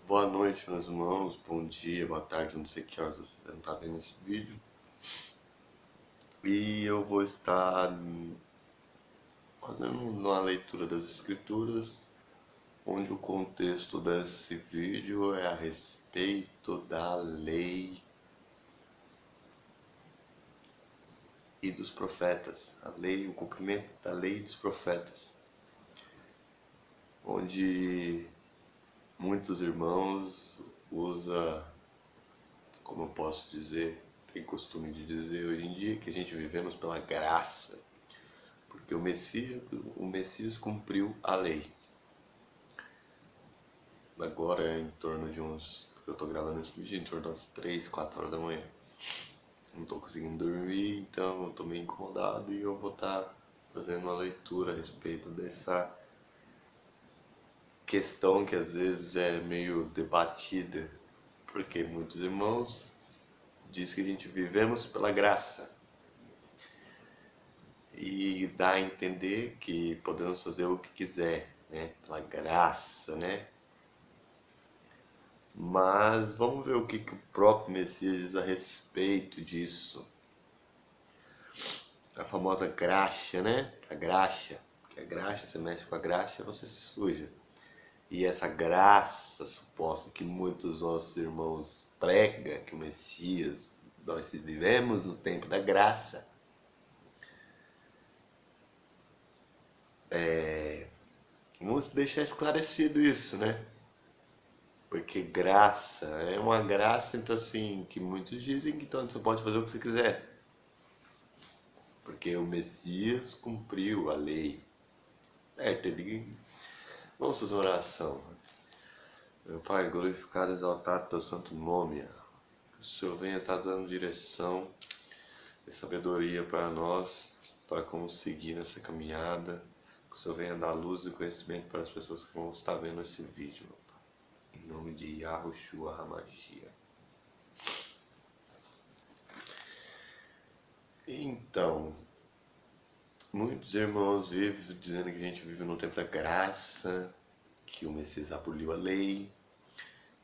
Boa noite, meus irmãos. Bom dia, boa tarde, não sei que horas você não está vendo esse vídeo. E eu vou estar fazendo uma leitura das Escrituras, onde o contexto desse vídeo é a respeito da lei e dos profetas. A lei, o cumprimento da lei e dos profetas. Onde muitos irmãos usam, como eu posso dizer, tem costume de dizer hoje em dia, que a gente vivemos pela graça, porque o Messias cumpriu a lei. Agora em torno de eu tô gravando esse vídeo em torno das 3, 4 horas da manhã. Não tô conseguindo dormir, então eu tô meio incomodado e eu vou estar fazendo uma leitura a respeito dessa questão que às vezes é meio debatida, porque muitos irmãos dizem que a gente vivemos pela graça. E dá a entender que podemos fazer o que quiser, né? Pela graça, né? Mas vamos ver o que o próprio Messias diz a respeito disso. A famosa graxa, né? A graxa. Porque a graxa, você mexe com a graxa, você se suja. E essa graça suposta que muitos dos nossos irmãos pregam, que o Messias, nós vivemos no tempo da graça. Vamos deixar esclarecido isso, né? Porque graça é uma graça, então assim, que muitos dizem que então você pode fazer o que você quiser. Porque o Messias cumpriu a lei. Certo? Vamos fazer uma oração. Meu Pai, glorificado, exaltado teu santo nome. Que o Senhor venha estar dando direção e sabedoria para nós, para como seguir nessa caminhada. Que o Senhor venha dar luz e conhecimento para as pessoas que vão estar vendo esse vídeo, meu Pai. Em nome de Yahushua HaMashiach. Então, muitos irmãos vivem dizendo que a gente vive no tempo da graça, que o Messias aboliu a lei.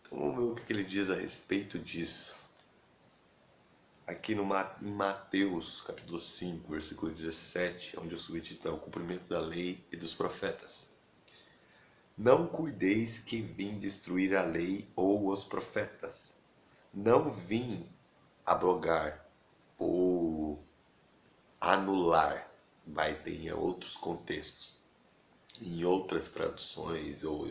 Então vamos ver o que ele diz a respeito disso. Aqui em Mateus, capítulo 5, versículo 17, onde o subtítulo é o cumprimento da lei e dos profetas. Não cuideis que vim destruir a lei ou os profetas. Não vim abrogar ou anular. Vai ter em outros contextos, em outras traduções ou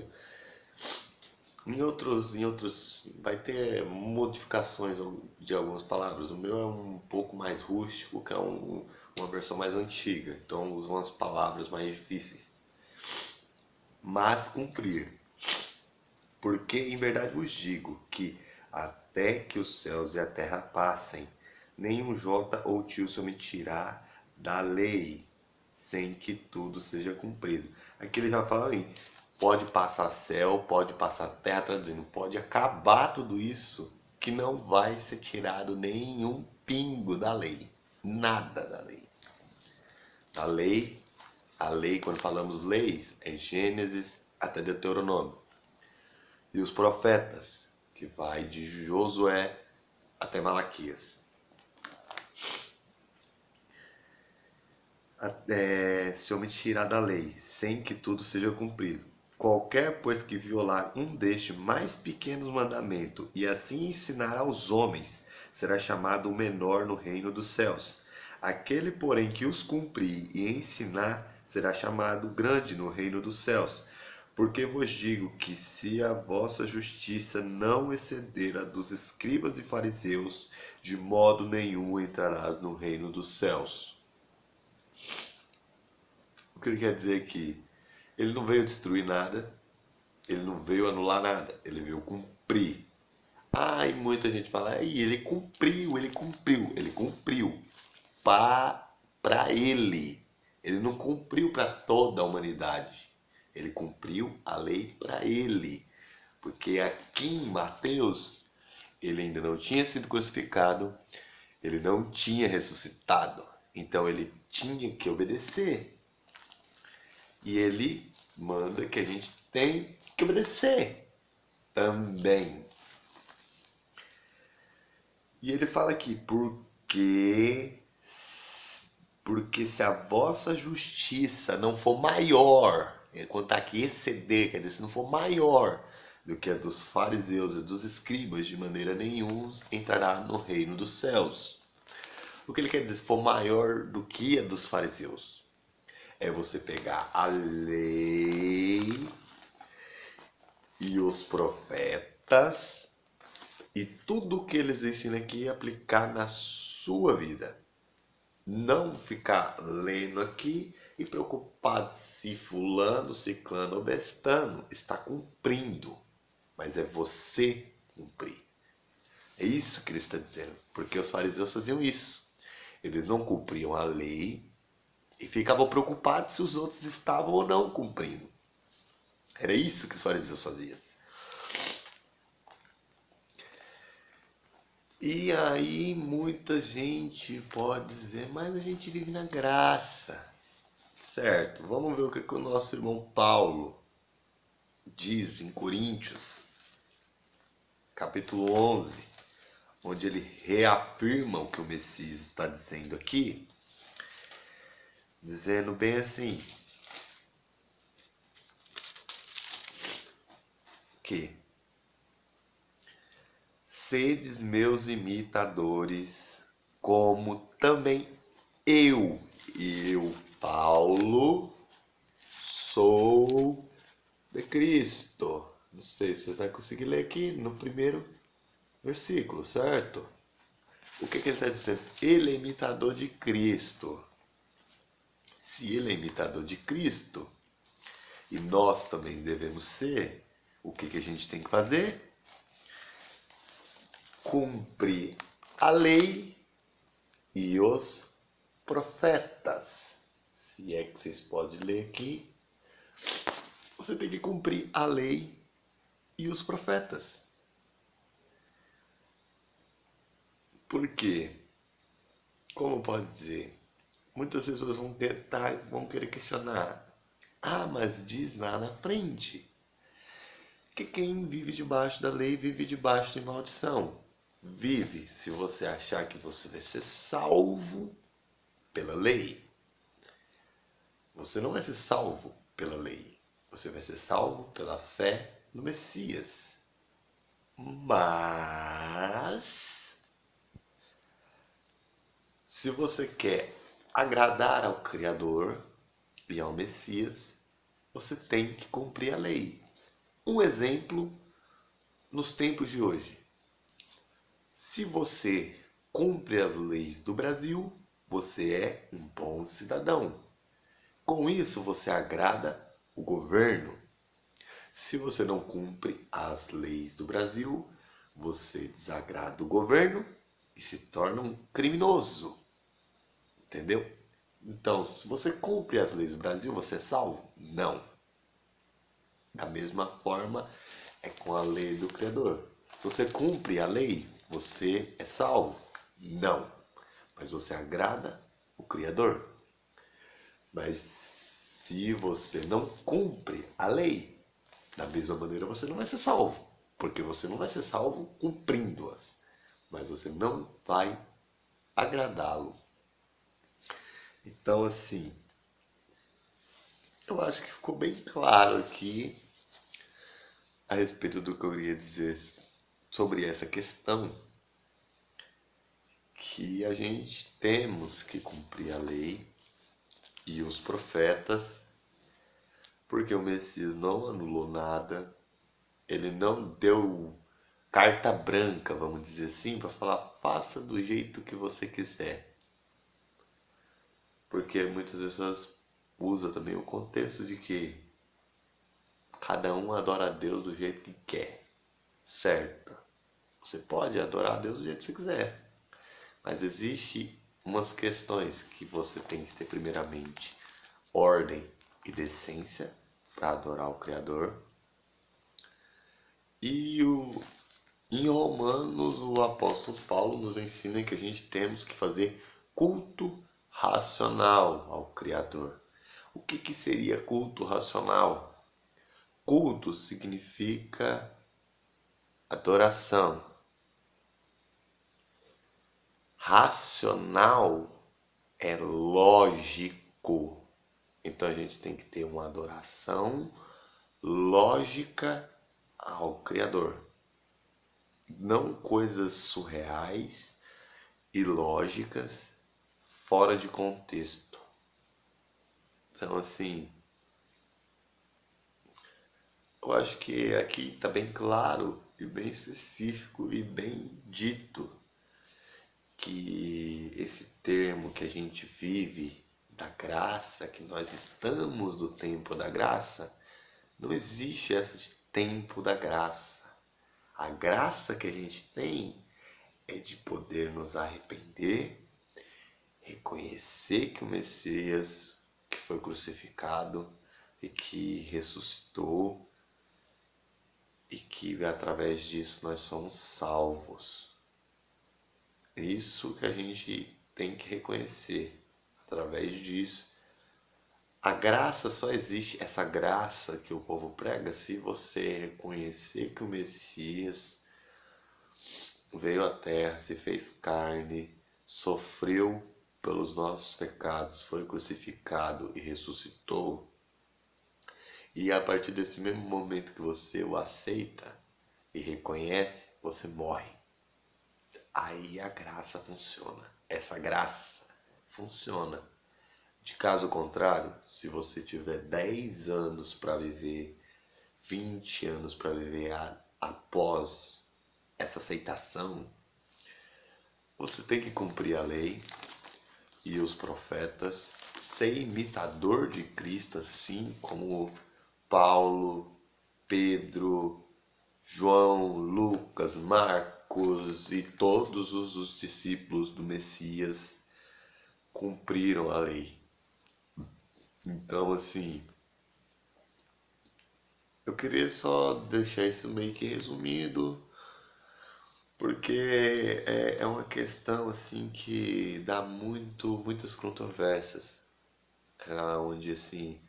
em outros vai ter modificações de algumas palavras. O meu é um pouco mais rústico, que é uma versão mais antiga, então uso umas palavras mais difíceis. Mas cumprir, porque em verdade vos digo que até que os céus e a terra passem, nenhum jota ou tio se omitirá da lei, sem que tudo seja cumprido. Aqui ele já fala ali, pode passar céu, pode passar terra, traduzindo, pode acabar tudo isso, que não vai ser tirado nenhum pingo da lei, nada da lei. A lei, quando falamos leis, é Gênesis até Deuteronômio. E os profetas, que vai de Josué até Malaquias. Se omitirá da lei, sem que tudo seja cumprido. Qualquer, pois, que violar um destes mais pequenos mandamentos, e assim ensinar aos homens, será chamado o menor no reino dos céus. Aquele, porém, que os cumprir e ensinar, será chamado grande no reino dos céus. Porque vos digo que se a vossa justiça não exceder a dos escribas e fariseus, de modo nenhum entrarás no reino dos céus. O que ele quer dizer aqui? Ele não veio destruir nada, ele não veio anular nada, ele veio cumprir. E muita gente fala, ele cumpriu para ele. Ele não cumpriu para toda a humanidade. Ele cumpriu a lei para ele. Porque aqui em Mateus, ele ainda não tinha sido crucificado, ele não tinha ressuscitado. Então ele tinha que obedecer. E ele manda que a gente tem que obedecer. também. E ele fala aqui, porque se a vossa justiça não for maior, quando está aqui exceder, quer dizer, se não for maior do que a dos fariseus e dos escribas, de maneira nenhuma entrará no reino dos céus. O que ele quer dizer, se for maior do que a dos fariseus? É você pegar a lei e os profetas e tudo o que eles ensinam aqui aplicar na sua vida. Não ficar lendo aqui e preocupado se fulano, ciclano ou bestano está cumprindo. Mas é você cumprir. É isso que ele está dizendo. Porque os fariseus faziam isso. Eles não cumpriam a lei e ficavam preocupados se os outros estavam ou não cumprindo. Era isso que os fariseus faziam. E aí muita gente pode dizer, mas a gente vive na graça. Certo, vamos ver o que o nosso irmão Paulo diz em Coríntios, capítulo 11, onde ele reafirma o que o Messias está dizendo aqui, dizendo bem assim, que sedes meus imitadores, como também eu, Paulo, sou de Cristo. Não sei se você vai conseguir ler aqui no primeiro versículo, certo? O que ele está dizendo? Ele é imitador de Cristo. Se ele é imitador de Cristo, e nós também devemos ser, o que a gente tem que fazer? Cumprir a lei e os profetas. Se é que vocês podem ler aqui, você tem que cumprir a lei e os profetas. Por quê? Como pode dizer? Muitas pessoas vão querer questionar. Ah, mas diz lá na frente que quem vive debaixo da lei vive debaixo de maldição. Vive se você achar que você vai ser salvo pela lei. Você não vai ser salvo pela lei. Você vai ser salvo pela fé no Messias. Mas se você quer agradar ao Criador e ao Messias, você tem que cumprir a lei. Um exemplo nos tempos de hoje. Se você cumpre as leis do Brasil, você é um bom cidadão. Com isso, você agrada o governo. Se você não cumpre as leis do Brasil, você desagrada o governo e se torna um criminoso. Entendeu? Então, se você cumpre as leis do Brasil, você é salvo? Não. Da mesma forma, é com a lei do Criador. Se você cumpre a lei, você é salvo? Não. Mas você agrada o Criador. Mas se você não cumpre a lei, da mesma maneira você não vai ser salvo. Porque você não vai ser salvo cumprindo-as. Mas você não vai agradá-lo. Então, assim, eu acho que ficou bem claro aqui a respeito do que eu queria dizer sobre essa questão, que a gente temos que cumprir a lei e os profetas, porque o Messias não anulou nada, ele não deu carta branca, vamos dizer assim, para falar faça do jeito que você quiser. Porque muitas pessoas usam também o contexto de que cada um adora a Deus do jeito que quer, certo? Você pode adorar a Deus do jeito que você quiser, mas existe umas questões que você tem que ter primeiramente ordem e decência para adorar o Criador. E em Romanos o apóstolo Paulo nos ensina que a gente temos que fazer culto racional ao Criador. O que seria culto racional? Culto significa Adoração. Racional é lógico. Então a gente tem que ter uma adoração lógica ao Criador. Não coisas surreais e lógicas fora de contexto. Então, assim, eu acho que aqui está bem claro e bem específico e bem dito que esse termo que a gente vive da graça, que nós estamos no tempo da graça, não existe essa de tempo da graça. A graça que a gente tem é de poder nos arrepender, reconhecer que o Messias, que foi crucificado e que ressuscitou, e que através disso nós somos salvos. É isso que a gente tem que reconhecer. Através disso, a graça só existe, essa graça que o povo prega, se você reconhecer que o Messias veio à terra, se fez carne, sofreu pelos nossos pecados, foi crucificado e ressuscitou. E a partir desse mesmo momento que você o aceita e reconhece, você morre. Aí a graça funciona. Essa graça funciona. De caso contrário, se você tiver 10 anos para viver, 20 anos para viver após essa aceitação, você tem que cumprir a lei e os profetas, ser imitador de Cristo, assim como Paulo, Pedro, João, Lucas, Marcos e todos os discípulos do Messias cumpriram a lei. Então, assim, eu queria só deixar isso meio que resumido, porque é uma questão assim que dá muitas controvérsias, onde assim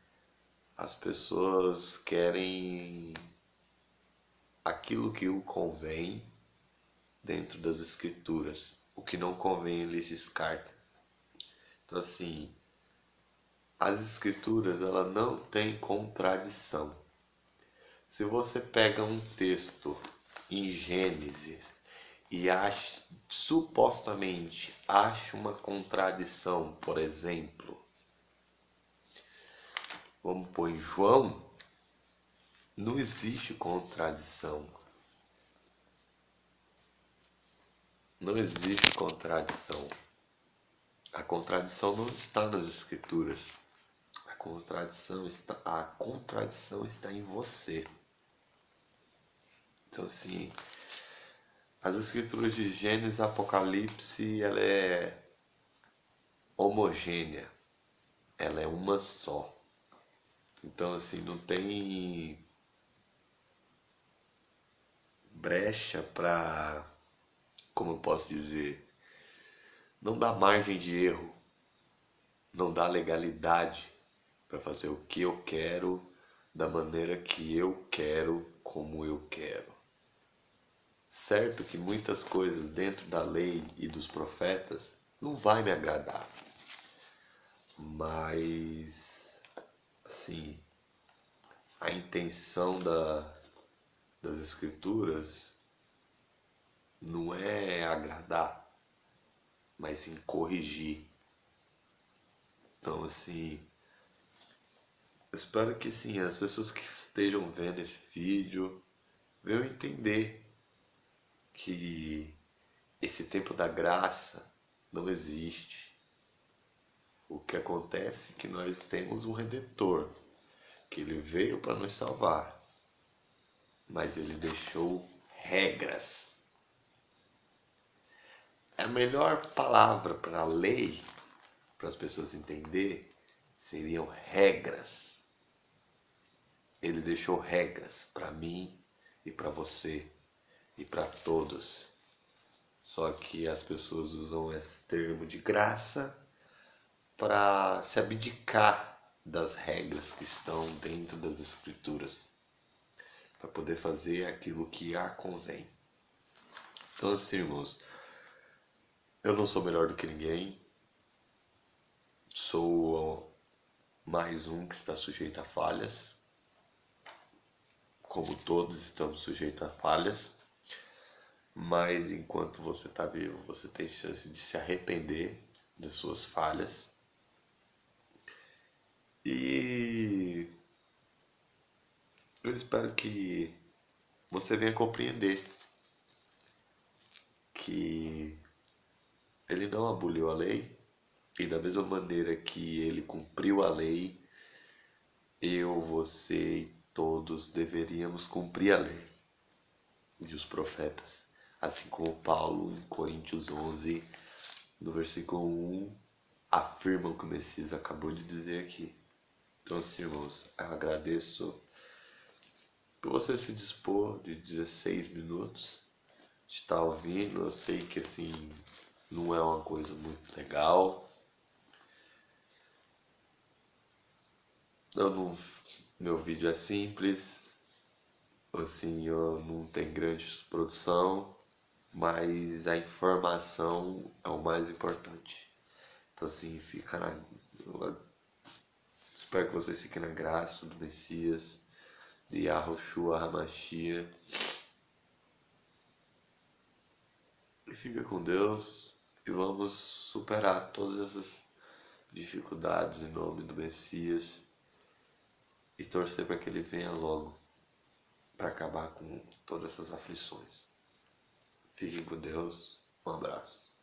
as pessoas querem aquilo que o convém dentro das escrituras, o que não convém eles descartam. Então assim, as escrituras ela não tem contradição. Se você pega um texto em Gênesis e supostamente acha uma contradição, por exemplo, vamos pôr em João, não existe contradição. Não existe contradição. A contradição não está nas escrituras. A contradição está em você. Então assim, as escrituras de Gênesis e Apocalipse, ela é homogênea. Ela é uma só. Então assim, não tem brecha para, como eu posso dizer, não dá margem de erro, não dá legalidade para fazer o que eu quero, da maneira que eu quero, como eu quero. Certo que muitas coisas dentro da lei e dos profetas não vai me agradar, mas assim, a intenção das escrituras não é agradar, mas sim corrigir. Então assim, eu espero que sim, as pessoas que estejam vendo esse vídeo venham entender que esse tempo da graça não existe. O que acontece é que nós temos um Redentor, que ele veio para nos salvar, mas ele deixou regras. A melhor palavra para a lei, para as pessoas entenderem, seriam regras. Ele deixou regras para mim e para você e para todos. Só que as pessoas usam esse termo de graça para se abdicar das regras que estão dentro das escrituras, para poder fazer aquilo que a convém. Então, assim, irmãos, eu não sou melhor do que ninguém, sou mais um que está sujeito a falhas, como todos estamos sujeitos a falhas, mas enquanto você está vivo, você tem chance de se arrepender das suas falhas e eu espero que você venha compreender que ele não aboliu a lei e da mesma maneira que ele cumpriu a lei, eu, você e todos deveríamos cumprir a lei e os profetas, assim como Paulo em Coríntios 11, no versículo 1, afirma o que o Messias acabou de dizer aqui. Então, assim, irmãos, eu agradeço por você se dispor de 16 minutos de estar ouvindo. Eu sei que, assim, não é uma coisa muito legal. Meu vídeo é simples, assim, eu não tenho grande produção, mas a informação é o mais importante. Então, assim, eu espero que vocês fiquem na graça do Messias, de Yahushua HaMashiach. E fica com Deus e vamos superar todas essas dificuldades em nome do Messias e torcer para que ele venha logo para acabar com todas essas aflições. Fiquem com Deus, um abraço.